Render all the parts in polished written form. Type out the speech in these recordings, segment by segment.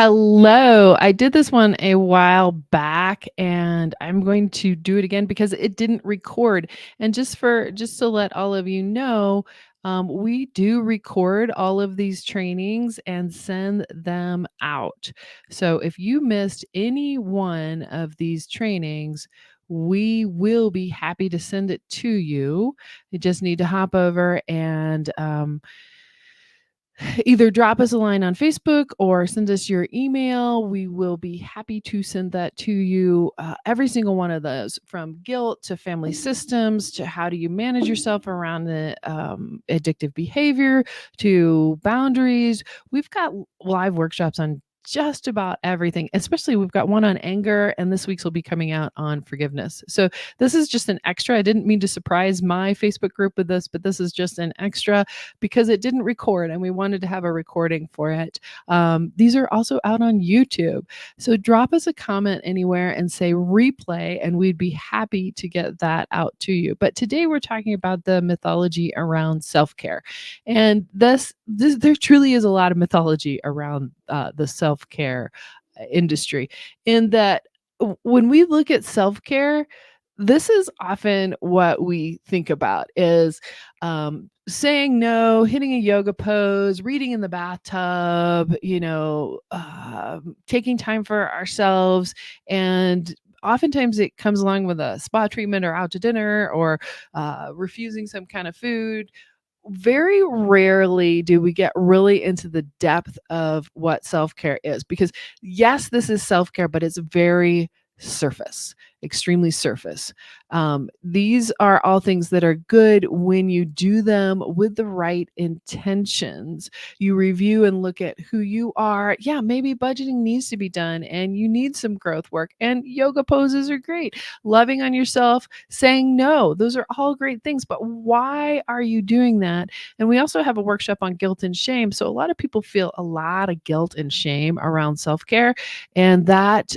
Hello. I did this one a while back and I'm going to do it again because it didn't record. And just to let all of you know, we do record all of these trainings and send them out. So if you missed any one of these trainings, we will be happy to send it to you. You just need to hop over and either drop us a line on Facebook or send us your email. We will be happy to send that to you. Every single one of those, from guilt to family systems to how do you manage yourself around the addictive behavior to boundaries. We've got live workshops on just about everything, especially we've got one on anger, and this week's will be coming out on forgiveness. So this is just an extra. I didn't mean to surprise my Facebook group with this, but this is just an extra because it didn't record and we wanted to have a recording for it. These are also out on YouTube. So drop us a comment anywhere and say replay, and we'd be happy to get that out to you. But today we're talking about the mythology around self-care. And this there truly is a lot of mythology around the self-care industry, in that when we look at self-care, this is often what we think about is saying no, hitting a yoga pose, reading in the bathtub, taking time for ourselves. And oftentimes it comes along with a spa treatment or out to dinner or refusing some kind of food. Very rarely do we get really into the depth of what self-care is, because yes, this is self-care, but it's very surface, extremely surface. These are all things that are good when you do them with the right intentions. You review and look at who you are. Yeah, maybe budgeting needs to be done and you need some growth work, and yoga poses are great. Loving on yourself, saying no, those are all great things. But why are you doing that? And we also have a workshop on guilt and shame. So a lot of people feel a lot of guilt and shame around self-care, and that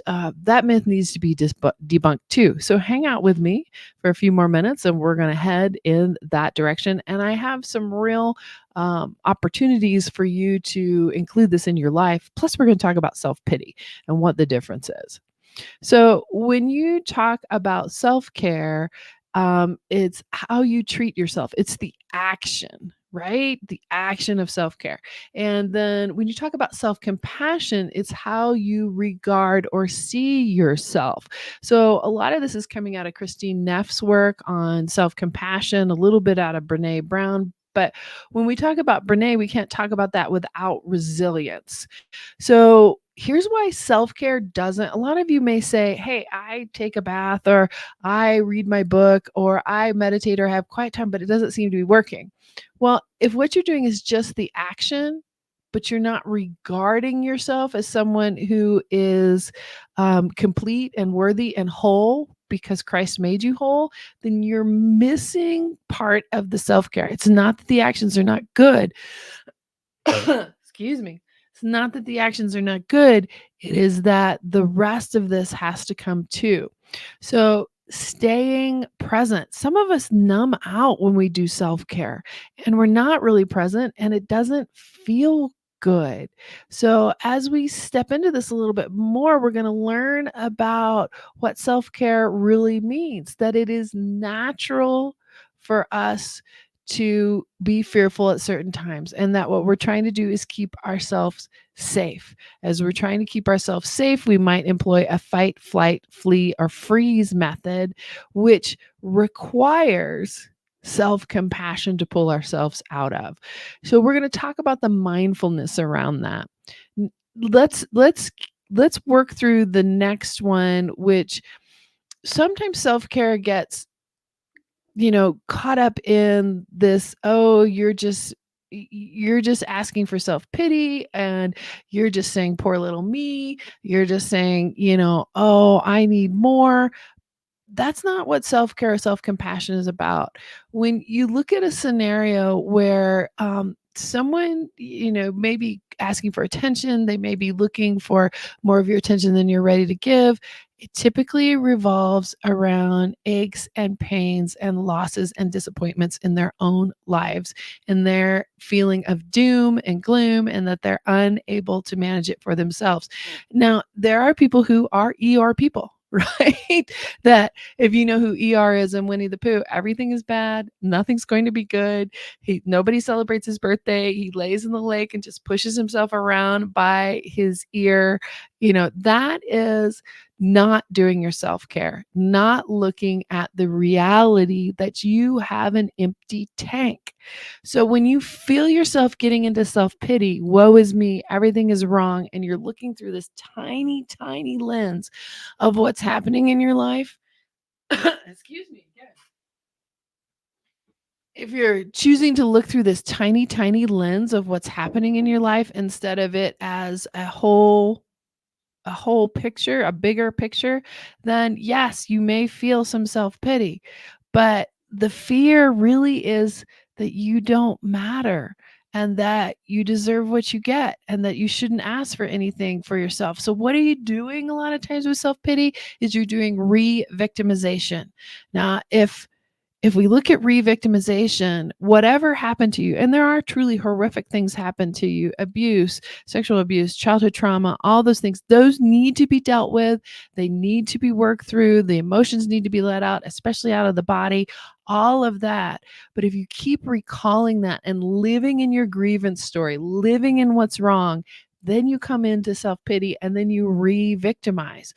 myth needs to be debunked too. So hang out with me for a few more minutes and we're going to head in that direction. And I have some real opportunities for you to include this in your life. Plus, we're going to talk about self-pity and what the difference is. So when you talk about self-care, it's how you treat yourself. It's the action, right? The action of self-care. And then when you talk about self-compassion, it's how you regard or see yourself. So a lot of this is coming out of Christine Neff's work on self-compassion, a little bit out of Brene Brown. But when we talk about Brene, we can't talk about that without resilience. So here's why self-care doesn't, a lot of you may say, hey, I take a bath or I read my book or I meditate or have quiet time, but it doesn't seem to be working. Well, if what you're doing is just the action, but you're not regarding yourself as someone who is complete and worthy and whole because Christ made you whole, then you're missing part of the self-care. It's not that the actions are not good. Excuse me. It's not that the actions are not good. It is that the rest of this has to come too. So staying present. Some of us numb out when we do self-care and we're not really present and it doesn't feel good. So as we step into this a little bit more, we're going to learn about what self-care really means, that it is natural for us to be fearful at certain times, and that what we're trying to do is keep ourselves safe. As we're trying to keep ourselves safe, we might employ a fight, flight, flee, or freeze method, which requires self-compassion to pull ourselves out of. So we're going to talk about the mindfulness around that. Let's work through the next one, which sometimes self-care gets caught up in this, oh, you're just asking for self-pity, and you're just saying poor little me, you're just saying, oh, I need more. That's not what self-care or self-compassion is about. When you look at a scenario where someone, may be asking for attention, they may be looking for more of your attention than you're ready to give, It typically revolves around aches and pains and losses and disappointments in their own lives and their feeling of doom and gloom and that they're unable to manage it for themselves. Now, there are people who are ER people, right? That if you know who ER is and Winnie the Pooh, everything is bad, nothing's going to be good. Nobody celebrates his birthday. He lays in the lake and just pushes himself around by his ear. That is not doing your self care, not looking at the reality that you have an empty tank. So when you feel yourself getting into self pity, woe is me, everything is wrong, and you're looking through this tiny, tiny lens of what's happening in your life, excuse me, again. If you're choosing to look through this tiny, tiny lens of what's happening in your life instead of it as a whole picture, a bigger picture, then yes, you may feel some self-pity. But the fear really is that you don't matter and that you deserve what you get and that you shouldn't ask for anything for yourself. So what are you doing a lot of times with self-pity is you're doing re-victimization. Now, if we look at re-victimization, whatever happened to you, and there are truly horrific things happen to you, abuse, sexual abuse, childhood trauma, all those things, those need to be dealt with. They need to be worked through. The emotions need to be let out, especially out of the body, all of that. But if you keep recalling that and living in your grievance story, living in what's wrong, then you come into self-pity and then you re-victimize.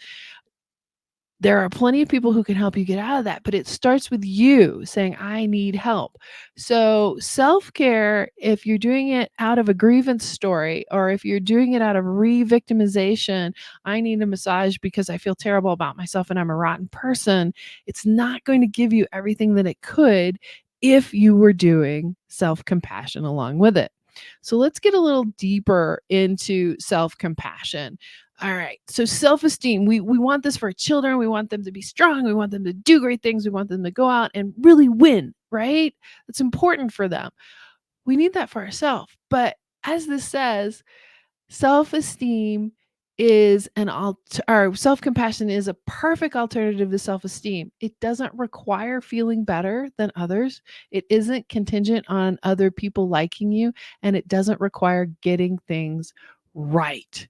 There are plenty of people who can help you get out of that, but it starts with you saying, I need help. So, self care, if you're doing it out of a grievance story, or if you're doing it out of re victimization, I need a massage because I feel terrible about myself and I'm a rotten person, it's not going to give you everything that it could if you were doing self compassion along with it. So, let's get a little deeper into self compassion. All right. So self-esteem, we want this for children. We want them to be strong. We want them to do great things. We want them to go out and really win, right? It's important for them. We need that for ourselves. But as this says, self-esteem is or self-compassion is a perfect alternative to self-esteem. It doesn't require feeling better than others. It isn't contingent on other people liking you, and it doesn't require getting things right.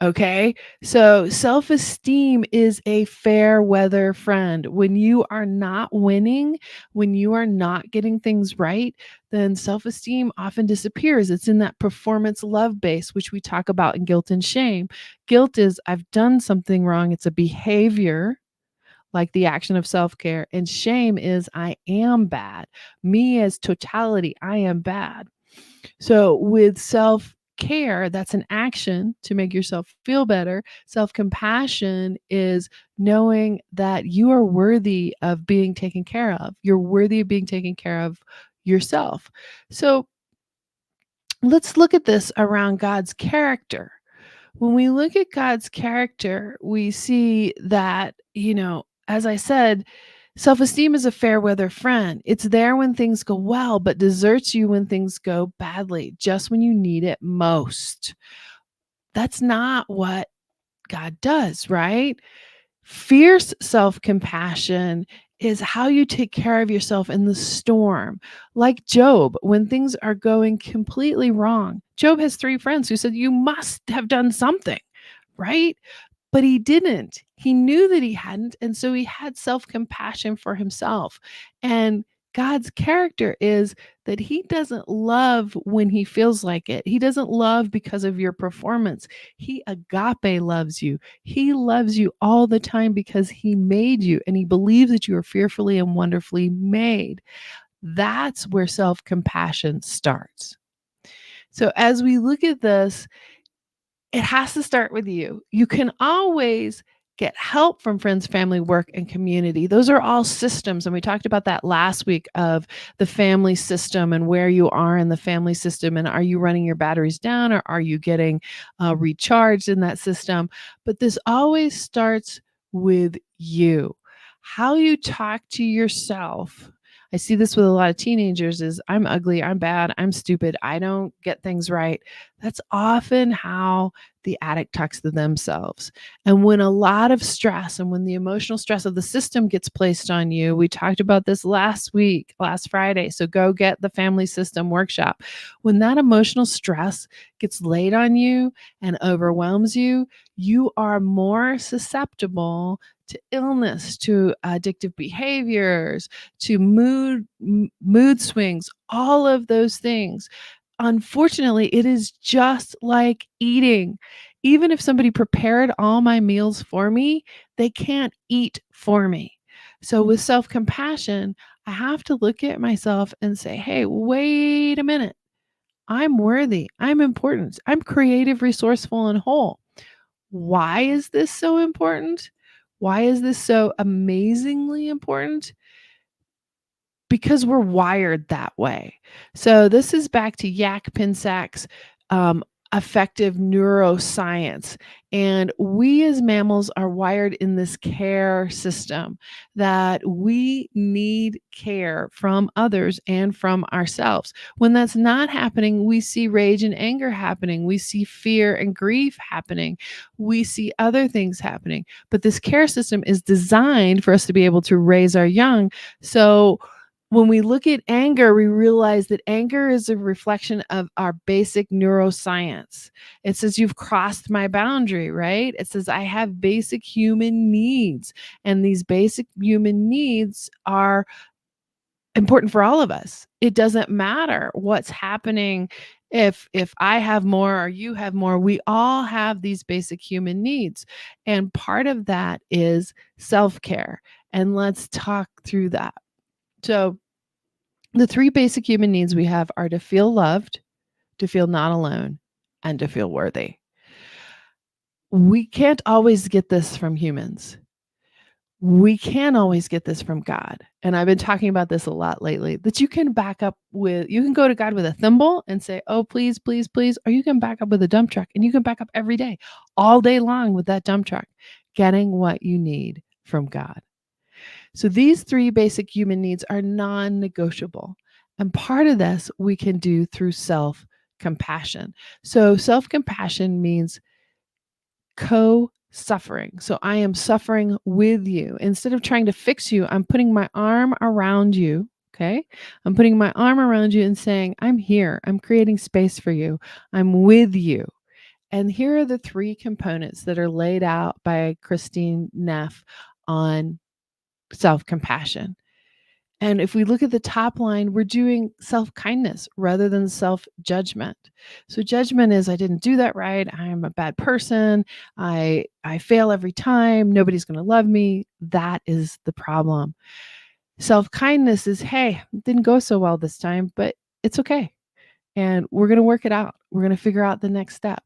Okay. So self esteem is a fair weather friend. When you are not winning, when you are not getting things right, then self esteem often disappears. It's in that performance love base, which we talk about in guilt and shame. Guilt is I've done something wrong, it's a behavior. Like the action of self care. And shame is I am bad. Me as totality, I am bad. So with self care, that's an action to make yourself feel better. Self compassion is knowing that you are worthy of being taken care of. You're worthy of being taken care of yourself. So let's look at this around God's character. When we look at God's character, we see that, as I said, self esteem is a fair weather friend. It's there when things go well, but deserts you when things go badly, just when you need it most. That's not what God does, right? Fierce self compassion is how you take care of yourself in the storm. Like Job, when things are going completely wrong. Job has 3 friends who said, You must have done something, right? But he didn't. He knew that he hadn't. And so he had self compassion for himself. And God's character is that he doesn't love when he feels like it. He doesn't love because of your performance. He agape loves you. He loves you all the time because he made you and he believes that you are fearfully and wonderfully made. That's where self compassion starts. So as we look at this, it has to start with you. You can always get help from friends, family, work, and community. Those are all systems. And we talked about that last week of the family system and where you are in the family system. And are you running your batteries down or are you getting recharged in that system? But this always starts with you. How you talk to yourself, I see this with a lot of teenagers is I'm ugly, I'm bad, I'm stupid, I don't get things right. That's often how the addict talks to themselves. And when a lot of stress and when the emotional stress of the system gets placed on you, we talked about this last week, last Friday. So go get the family system workshop. When that emotional stress gets laid on you and overwhelms you, you are more susceptible to illness, to addictive behaviors, to mood swings, all of those things. Unfortunately, it is just like eating. Even if somebody prepared all my meals for me, they can't eat for me. So with self-compassion, I have to look at myself and say, "Hey, wait a minute. I'm worthy. I'm important. I'm creative, resourceful, and whole. Why is this so important? Why is this so amazingly important? Because we're wired that way." So this is back to Jack Pinsack's affective neuroscience. And we as mammals are wired in this care system that we need care from others and from ourselves. When that's not happening, we see rage and anger happening. We see fear and grief happening. We see other things happening. But this care system is designed for us to be able to raise our young. So when we look at anger, we realize that anger is a reflection of our basic neuroscience. It says, "You've crossed my boundary," right? It says, "I have basic human needs." And these basic human needs are important for all of us. It doesn't matter what's happening. If I have more or you have more, we all have these basic human needs. And part of that is self-care. And let's talk through that. So the three basic human needs we have are to feel loved, to feel not alone, and to feel worthy. We can't always get this from humans. We can always get this from God. And I've been talking about this a lot lately, that you can go to God with a thimble and say, "Oh, please, please, please," or you can back up with a dump truck, and you can back up every day, all day long with that dump truck, getting what you need from God. So these three basic human needs are non-negotiable. And part of this we can do through self-compassion. So self-compassion means co-suffering. So I am suffering with you. Instead of trying to fix you, I'm putting my arm around you. Okay. I'm putting my arm around you and saying, "I'm here. I'm creating space for you. I'm with you." And here are the three components that are laid out by Christine Neff on self-compassion. And if we look at the top line, we're doing self-kindness rather than self-judgment. So judgment is, I didn't do that right. I'm a bad person. I fail every time. Nobody's going to love me. That is the problem. Self-kindness is, hey, it didn't go so well this time, but it's okay. And we're going to work it out. We're going to figure out the next step.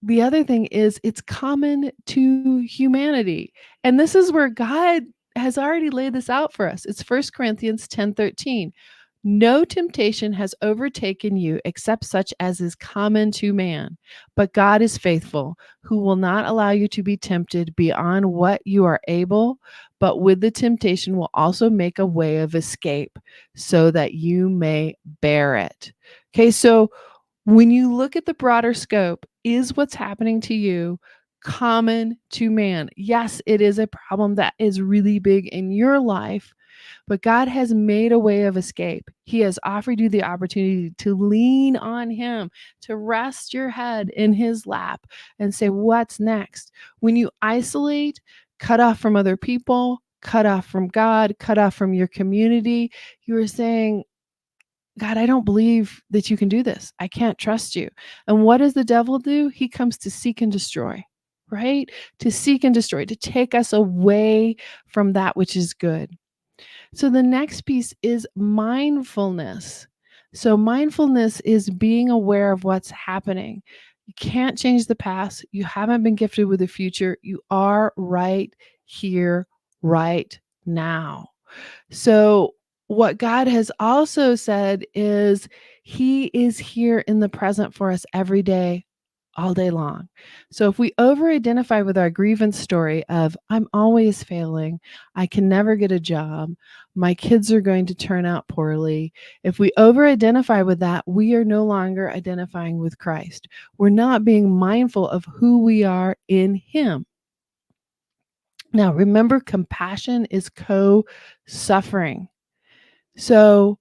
The other thing is it's common to humanity. And this is where God has already laid this out for us. It's 1 Corinthians 10:13. "No temptation has overtaken you except such as is common to man. But God is faithful, who will not allow you to be tempted beyond what you are able, but with the temptation will also make a way of escape so that you may bear it." Okay, so when you look at the broader scope, is what's happening to you common to man? Yes, it is a problem that is really big in your life, but God has made a way of escape. He has offered you the opportunity to lean on Him, to rest your head in His lap and say, "What's next?" When you isolate, cut off from other people, cut off from God, cut off from your community, you are saying, "God, I don't believe that you can do this. I can't trust you." And what does the devil do? He comes to seek and destroy, right? To seek and destroy, to take us away from that which is good. So the next piece is mindfulness. So mindfulness is being aware of what's happening. You can't change the past. You haven't been gifted with the future. You are right here, right now. So what God has also said is He is here in the present for us every day, all day long. So if we over identify with our grievance story of, I'm always failing, I can never get a job, my kids are going to turn out poorly, if we over identify with that, we are no longer identifying with Christ. We're not being mindful of who we are in Him. Now, remember, compassion is co-suffering. So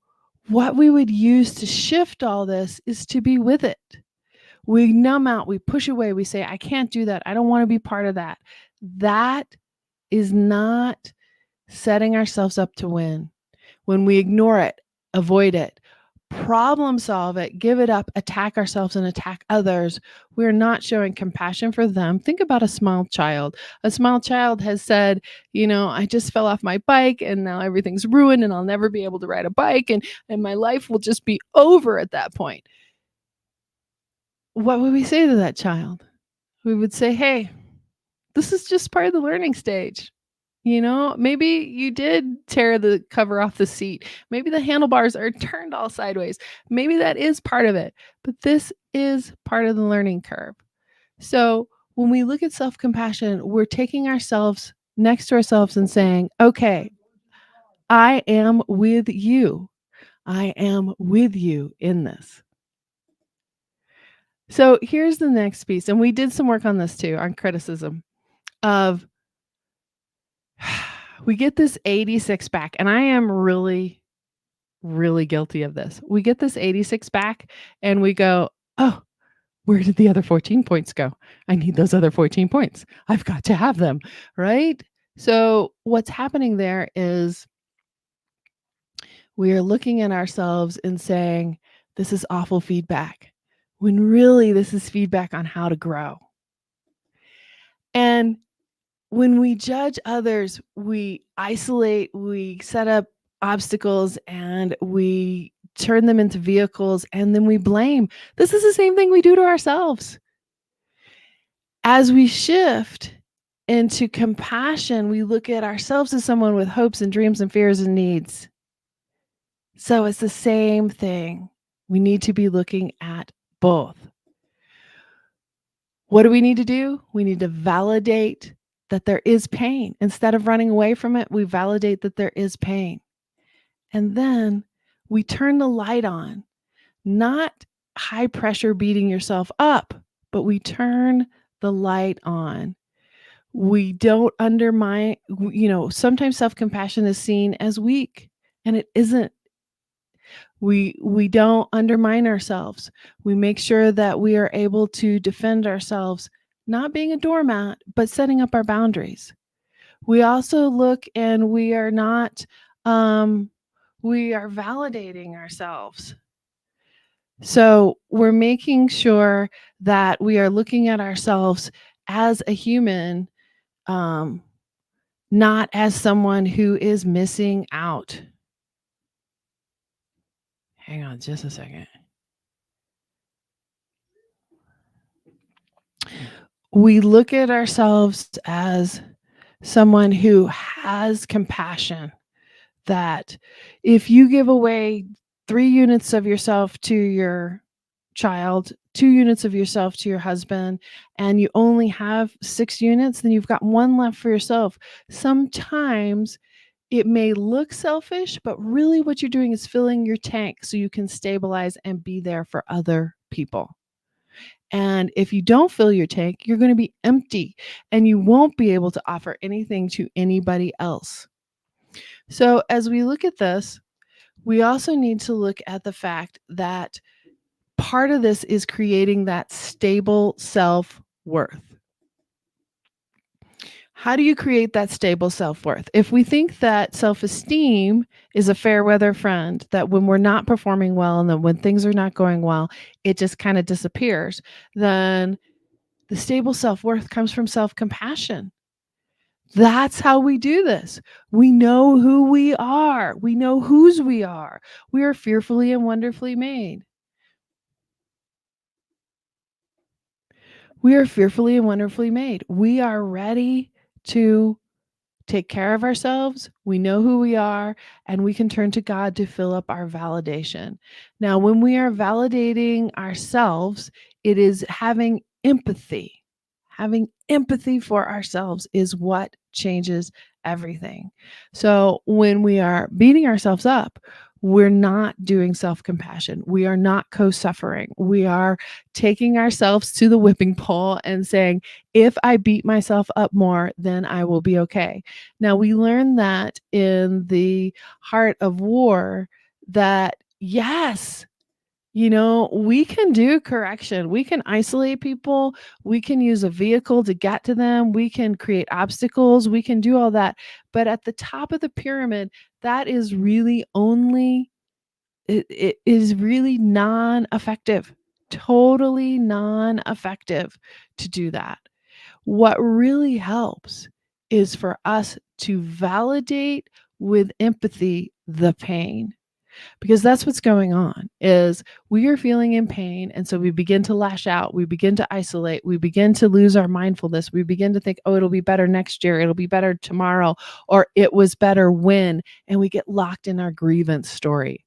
what we would use to shift all this is to be with it. We numb out, we push away, we say, I can't do that. I don't want to be part of that. That is not setting ourselves up to win. When we ignore it, avoid it, problem solve it, give it up, attack ourselves and attack others, we're not showing compassion for them. Think about a small child. A small child has said, I just fell off my bike and now everything's ruined and I'll never be able to ride a bike and my life will just be over at that point. What would we say to that child? We would say, hey, this is just part of the learning stage. Maybe you did tear the cover off the seat. Maybe the handlebars are turned all sideways. Maybe that is part of it, but this is part of the learning curve. So when we look at self-compassion, we're taking ourselves next to ourselves and saying, okay, I am with you. I am with you in this. So here's the next piece. And we did some work on this too, on criticism of we get this 86 back, and I am really, really guilty of this. We get this 86 back and we go, oh, where did the other 14 points go? I need those other 14 points. I've got to have them, right? So what's happening there is we are looking at ourselves and saying, this is awful feedback, when really this is feedback on how to grow. And when we judge others, we isolate, we set up obstacles, and we turn them into vehicles, and then we blame. This is the same thing we do to ourselves. As we shift into compassion, we look at ourselves as someone with hopes and dreams and fears and needs. So it's the same thing. We need to be looking at both. What do we need to do? We need to validate that there is pain. Instead of running away from it, we validate that there is pain. And then we turn the light on, not high pressure beating yourself up, but we turn the light on. We don't undermine, sometimes self-compassion is seen as weak, and it isn't. We don't undermine ourselves. We make sure that we are able to defend ourselves, not being a doormat, but setting up our boundaries. We also look and we are not, we are validating ourselves. So we're making sure that we are looking at ourselves as a human, not as someone who is missing out. Hang on just a second. We look at ourselves as someone who has compassion, that if you give away 3 units of yourself to your child, 2 units of yourself to your husband, and you only have 6 units, then you've got 1 left for yourself. Sometimes it may look selfish, but really what you're doing is filling your tank so you can stabilize and be there for other people. And if you don't fill your tank, you're going to be empty and you won't be able to offer anything to anybody else. So as we look at this, we also need to look at the fact that part of this is creating that stable self-worth. How do you create that stable self-worth? If we think that self-esteem is a fair weather friend, that when we're not performing well and then when things are not going well, it just kind of disappears, then the stable self-worth comes from self-compassion. That's how we do this. We know who we are. We know whose we are. We are fearfully and wonderfully made. We are fearfully and wonderfully made. We are ready to take care of ourselves. We know who we are, and we can turn to God to fill up our validation. Now, when we are validating ourselves, it is having empathy. Having empathy for ourselves is what changes everything. So when we are beating ourselves up, we're not doing self compassion. We are not co suffering. We are taking ourselves to the whipping pole and saying, if I beat myself up more, then I will be okay. Now, we learned that in the heart of war that yes, we can do correction. We can isolate people. We can use a vehicle to get to them. We can create obstacles. We can do all that. But at the top of the pyramid, that is really only, it is really non effective, totally non effective to do that. What really helps is for us to validate with empathy the pain, because that's what's going on is we are feeling in pain, and so we begin to lash out, we begin to isolate, we begin to lose our mindfulness, we begin to think, oh, it'll be better next year, it'll be better tomorrow, or it was better when, and we get locked in our grievance story.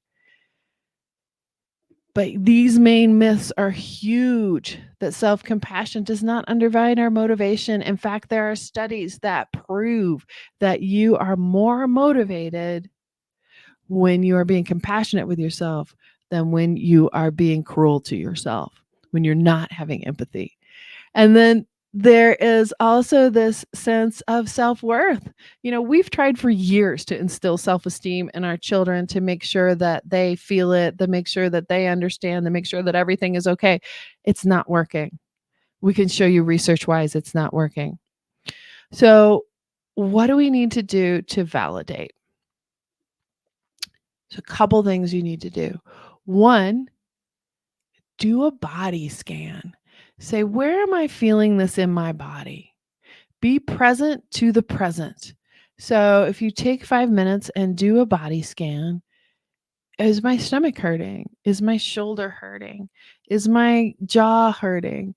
But these main myths are huge, that self-compassion does not undermine our motivation. In fact, there are studies that prove that you are more motivated when you are being compassionate with yourself than when you are being cruel to yourself, when you're not having empathy. And then there is also this sense of self-worth. We've tried for years to instill self-esteem in our children, to make sure that they feel it, to make sure that they understand, to make sure that everything is okay. It's not working. We can show you research-wise it's not working. So what do we need to do to validate? So a couple things you need to do. One, do a body scan. Say, where am I feeling this in my body? Be present to the present. So if you take 5 minutes and do a body scan, is my stomach hurting? Is my shoulder hurting? Is my jaw hurting?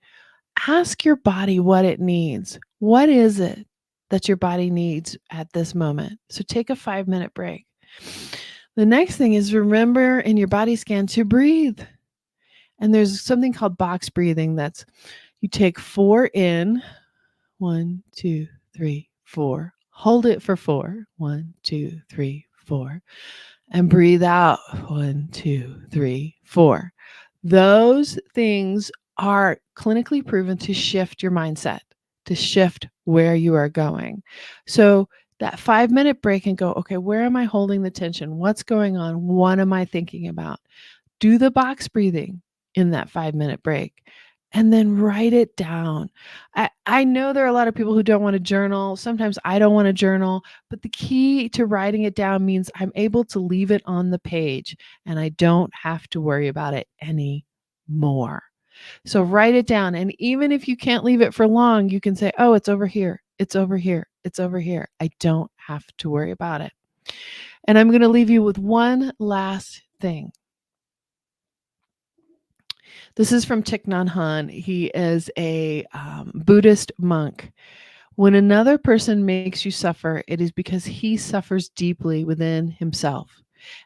Ask your body what it needs. What is it that your body needs at this moment? So take a 5-minute break. The next thing is, remember in your body scan to breathe. And there's something called box breathing. That's, you take 4 in, 1, 2, 3, 4. Hold it for 4, 1, 2, 3, 4. And breathe out, 1, 2, 3, 4. Those things are clinically proven to shift your mindset, to shift where you are going. So that 5-minute break and go, okay, where am I holding the tension? What's going on? What am I thinking about? Do the box breathing in that 5-minute break, and then write it down. I know there are a lot of people who don't want to journal. Sometimes I don't want to journal, but the key to writing it down means I'm able to leave it on the page and I don't have to worry about it anymore. So write it down. And even if you can't leave it for long, you can say, oh, it's over here. It's over here. It's over here. I don't have to worry about it. And I'm going to leave you with one last thing. This is from Thich Nhat Hanh. He is a Buddhist monk. When another person makes you suffer, it is because he suffers deeply within himself,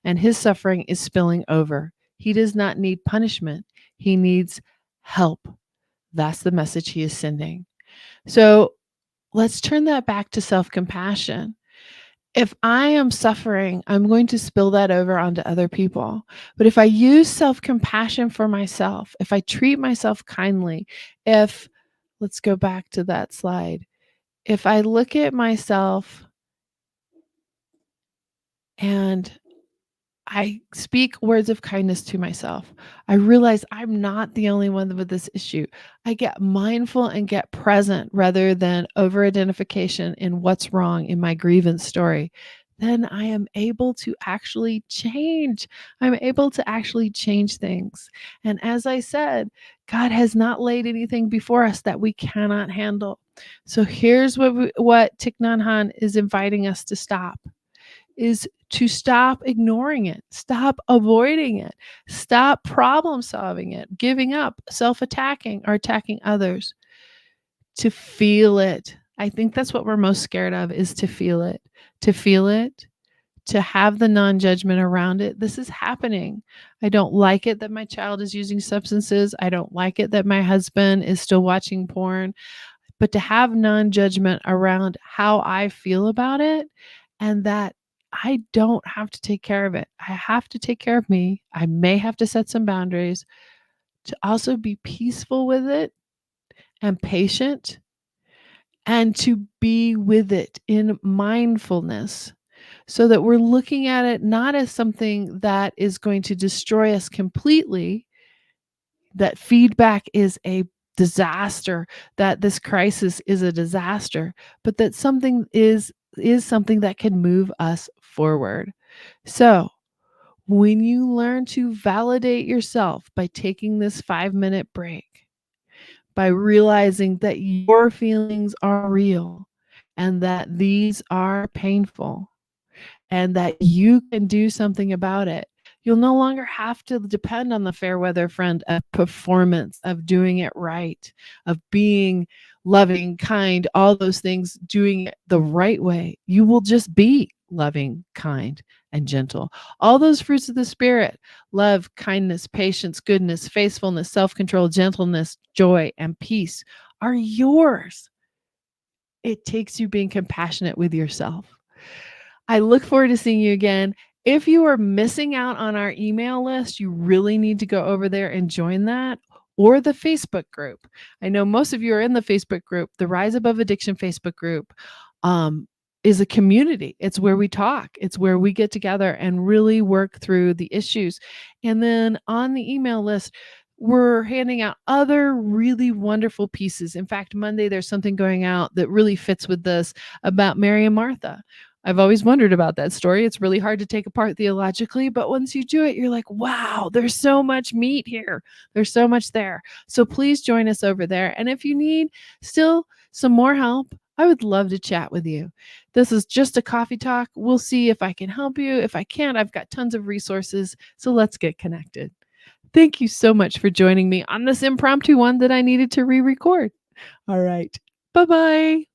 and his suffering is spilling over. He does not need punishment. He needs help. That's the message he is sending. So let's turn that back to self-compassion. If I am suffering, I'm going to spill that over onto other people. But if I use self-compassion for myself, if I treat myself kindly, let's go back to that slide. If I look at myself and I speak words of kindness to myself, I realize I'm not the only one with this issue. I get mindful and get present rather than over-identification in what's wrong in my grievance story. Then I am able to actually change. I'm able to actually change things. And as I said, God has not laid anything before us that we cannot handle. So here's what Thich Nhat Hanh is inviting us to stop. Is to stop ignoring it, stop avoiding it, stop problem solving it, giving up, self-attacking, or attacking others, to feel it. I think that's what we're most scared of, is to feel it, to have the non-judgment around it. This is happening. I don't like it that my child is using substances. I don't like it that my husband is still watching porn. But to have non-judgment around how I feel about it, and that I don't have to take care of it. I have to take care of me. I may have to set some boundaries, to also be peaceful with it and patient, and to be with it in mindfulness, so that we're looking at it not as something that is going to destroy us completely, that feedback is a disaster, that this crisis is a disaster, but that something is something that can move us forward. So, when you learn to validate yourself by taking this 5-minute break, by realizing that your feelings are real and that these are painful, and that you can do something about it. You'll no longer have to depend on the fair weather friend of performance, of doing it right, of being loving, kind, all those things, doing it the right way. You will just be loving, kind, and gentle. All those fruits of the Spirit, love, kindness, patience, goodness, faithfulness, self control, gentleness, joy, and peace, are yours. It takes you being compassionate with yourself. I look forward to seeing you again. If you are missing out on our email list, you really need to go over there and join that, or the Facebook group. I know most of you are in the Facebook group. The Rise Above Addiction Facebook group is a community. It's where we talk. It's where we get together and really work through the issues. And then on the email list, we're handing out other really wonderful pieces. In fact, Monday, there's something going out that really fits with this about Mary and Martha. I've always wondered about that story. It's really hard to take apart theologically, but once you do it, you're like, wow, there's so much meat here. There's so much there. So please join us over there. And if you need still some more help, I would love to chat with you. This is just a coffee talk. We'll see if I can help you. If I can't, I've got tons of resources. So let's get connected. Thank you so much for joining me on this impromptu one that I needed to re-record. All right. Bye-bye.